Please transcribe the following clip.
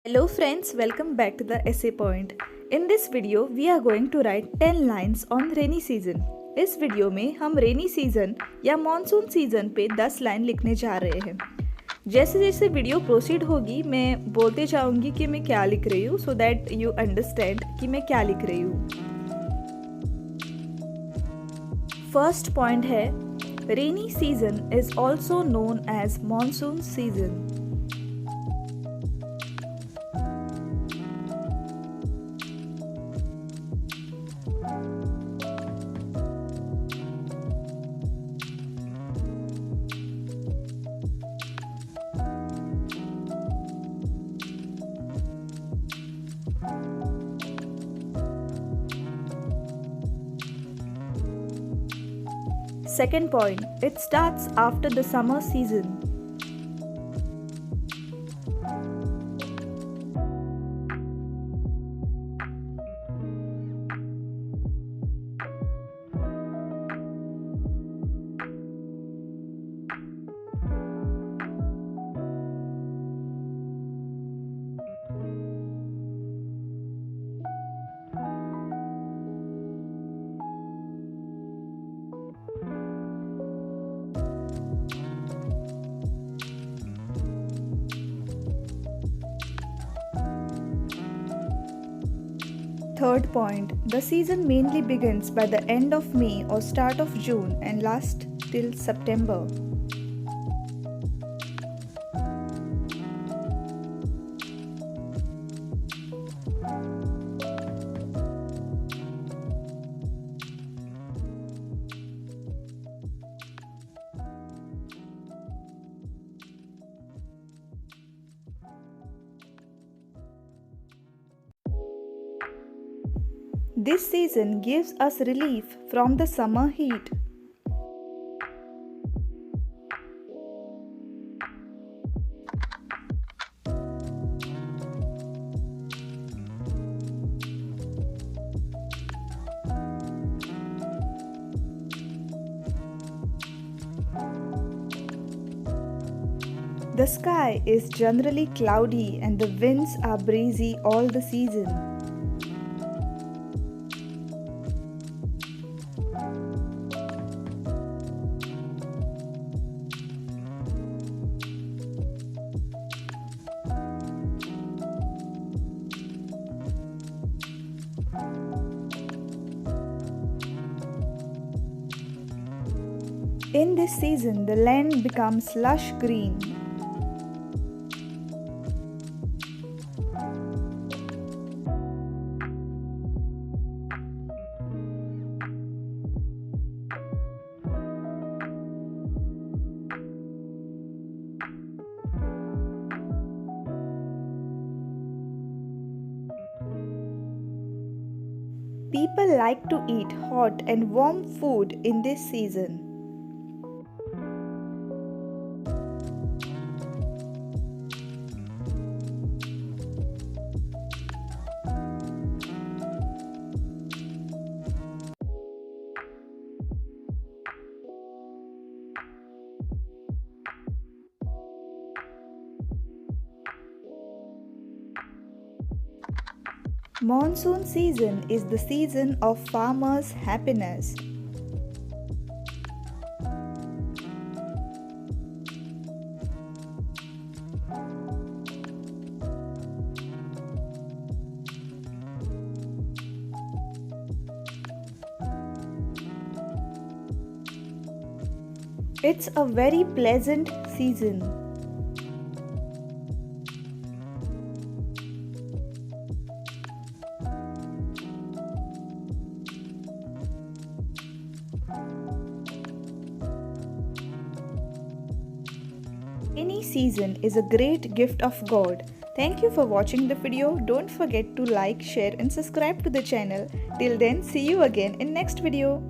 Hello friends, welcome back to the essay point. In this video, we are going to write 10 lines on rainy season. इस video में हम rainy season या monsoon season पे 10 line लिखने जा रहे हैं। जैसे जैसे वीडियो प्रोसीड होगी मैं बोलते जाऊंगी कि मैं क्या लिख रही हूँ सो दैट यू अंडरस्टैंड कि मैं क्या लिख रही हूँ। फर्स्ट पॉइंट है rainy season is also known as monsoon season. Second point, it starts after the summer season. Third point, the season mainly begins by the end of May or start of June and lasts till September. This season gives us relief from the summer heat. The sky is generally cloudy and the winds are breezy all the season. In this season, the land becomes lush green. People like to eat hot and warm food in this season. Monsoon season is the season of farmers' happiness. It's a very pleasant season. Any season is a great gift of God. Thank you for watching the video. Don't forget to like, share and subscribe to the channel. Till then, see you again in next video.